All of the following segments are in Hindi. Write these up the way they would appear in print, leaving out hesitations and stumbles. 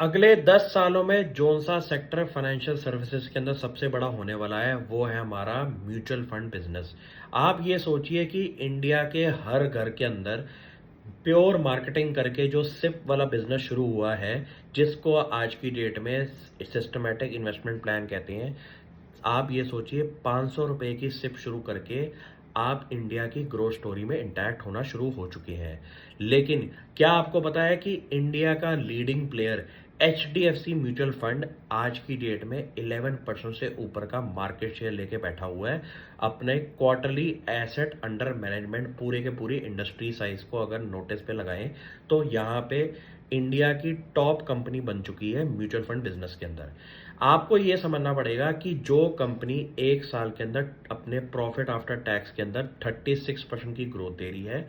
अगले 10 सालों में जोन सा सेक्टर फाइनेंशियल सर्विसेज के अंदर सबसे बड़ा होने वाला है वो है हमारा म्यूचुअल फंड बिजनेस। आप ये सोचिए कि इंडिया के हर घर के अंदर प्योर मार्केटिंग करके जो सिप वाला बिजनेस शुरू हुआ है, जिसको आज की डेट में सिस्टमेटिक इन्वेस्टमेंट प्लान कहते हैं। आप ये सोचिए 500 रुपए की सिप शुरू करके आप इंडिया की ग्रोथ स्टोरी में इंटैक्ट होना शुरू हो चुके हैं। लेकिन क्या आपको पता है कि इंडिया का leading player HDFC mutual fund आज की डेट में 11% से ऊपर का मार्केट शेयर लेके बैठा हुआ है। अपने क्वार्टरली एसेट अंडर मैनेजमेंट पूरे के पूरी इंडस्ट्री साइज को अगर नोटिस पे लगाएं तो यहाँ पे इंडिया की टॉप कंपनी बन चुकी है म्यूचुअल फंड बिजनेस के अंदर। आपको ये समझना पड़ेगा कि जो कंपनी एक साल के अंदर अपने प्रॉफिट आफ्टर टैक्स के अंदर 36% की ग्रोथ दे रही है,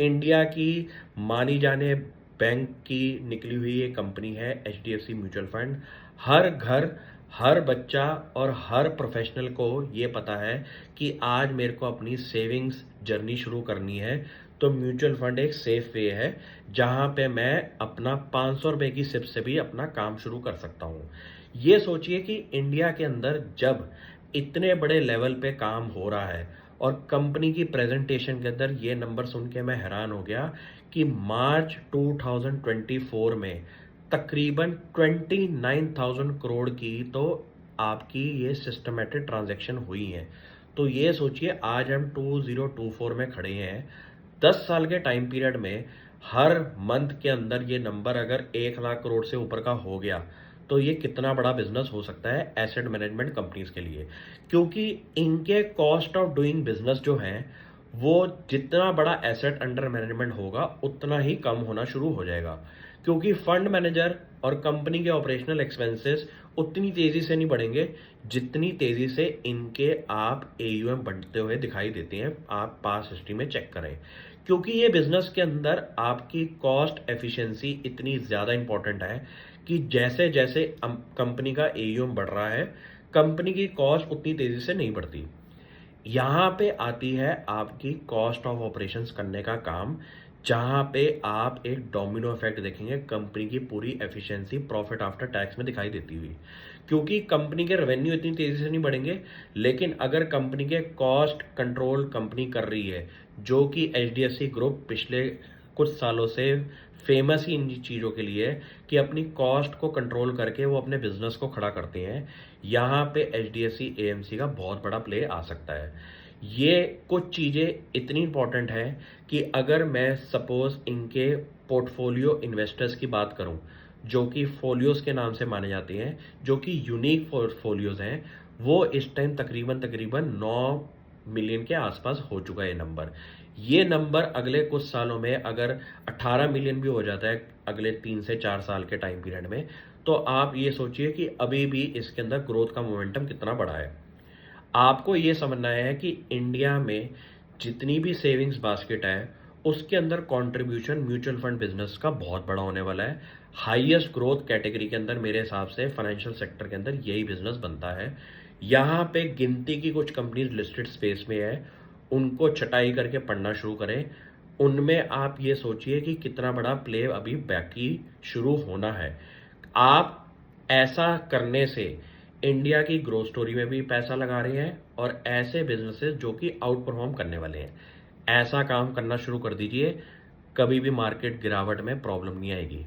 इंडिया की मानी जाने बैंक की निकली हुई ये कंपनी है HDFC म्यूचुअल फंड। हर घर, हर बच्चा और हर प्रोफेशनल को ये पता है कि आज मेरे को अपनी सेविंग्स जर्नी शुरू करनी है, तो म्यूचुअल फंड एक सेफ वे है जहां पे मैं अपना 500 रुपए की सिप से भी अपना काम शुरू कर सकता हूं। ये सोचिए कि इंडिया के अंदर जब इतने बड़े लेवल पे काम हो रहा है और कंपनी की प्रेजेंटेशन के अंदर ये नंबर सुन के मैं हैरान हो गया कि मार्च 2024 में तकरीबन 29,000 करोड़ की तो आपकी ये सिस्टमेटिक ट्रांजैक्शन हुई है। तो ये सोचिए आज हम 2024 में खड़े हैं। 10 साल के टाइम पीरियड में हर मंथ के अंदर ये नंबर अगर 1 लाख करोड़ से ऊपर का हो गया तो ये कितना बड़ा बिजनेस हो सकता है एसेट मैनेजमेंट कंपनीज के लिए। क्योंकि इनके कॉस्ट ऑफ डूइंग बिजनेस जो है वो जितना बड़ा एसेट अंडर मैनेजमेंट होगा उतना ही कम होना शुरू हो जाएगा। क्योंकि फंड मैनेजर और कंपनी के ऑपरेशनल एक्सपेंसेस उतनी तेजी से नहीं बढ़ेंगे जितनी तेजी से इनके आप AUM बढ़ते हुए दिखाई देते हैं। आप पास हिस्ट्री में चेक करें, क्योंकि ये बिजनेस के अंदर आपकी कॉस्ट एफिशिएंसी इतनी ज़्यादा इंपॉर्टेंट है कि जैसे जैसे कंपनी का AUM बढ़ रहा है, कंपनी की कॉस्ट उतनी तेजी से नहीं बढ़ती। यहाँ पे आती है आपकी कॉस्ट ऑफ ऑपरेशंस करने का काम, जहाँ पे आप एक डोमिनो इफेक्ट देखेंगे कंपनी की पूरी एफिशिएंसी प्रॉफिट आफ्टर टैक्स में दिखाई देती हुई। क्योंकि कंपनी के रेवेन्यू इतनी तेजी से नहीं बढ़ेंगे, लेकिन अगर कंपनी के कॉस्ट कंट्रोल कंपनी कर रही है, जो कि HDFC ग्रुप पिछले कुछ सालों से फेमस ही इन चीज़ों के लिए है कि अपनी कॉस्ट को कंट्रोल करके वो अपने बिजनेस को खड़ा करते हैं। यहाँ पे HDFC AMC का बहुत बड़ा प्ले आ सकता है। ये कुछ चीज़ें इतनी इंपॉर्टेंट है कि अगर मैं सपोज इनके पोर्टफोलियो इन्वेस्टर्स की बात करूं, जो कि फोलियोज के नाम से माने जाते हैं, जो कि यूनिक पोर्टफोलियोज हैं, वो इस टाइम तकरीबन तकरीबन 9 मिलियन के आसपास हो चुका है नंबर। ये नंबर अगले कुछ सालों में अगर 18 मिलियन भी हो जाता है अगले 3 से 4 साल के टाइम पीरियड में, तो आप ये सोचिए कि अभी भी इसके अंदर ग्रोथ का मोमेंटम कितना बड़ा है। आपको ये समझना है कि इंडिया में जितनी भी सेविंग्स बास्केट है उसके अंदर कंट्रीब्यूशन म्यूचुअल फंड बिजनेस का बहुत बड़ा होने वाला है। हाईएस्ट ग्रोथ कैटेगरी के अंदर मेरे हिसाब से फाइनेंशियल सेक्टर के अंदर यही बिजनेस बनता है। यहाँ पे गिनती की कुछ कंपनीज लिस्टेड स्पेस में है, उनको छटाई करके पढ़ना शुरू करें। उनमें आप ये सोचिए कि कितना बड़ा प्ले अभी बाकी शुरू होना है। आप ऐसा करने से इंडिया की ग्रोथ स्टोरी में भी पैसा लगा रहे हैं और ऐसे बिजनेसेस जो कि आउट परफॉर्म करने वाले हैं। ऐसा काम करना शुरू कर दीजिए, कभी भी मार्केट गिरावट में प्रॉब्लम नहीं आएगी।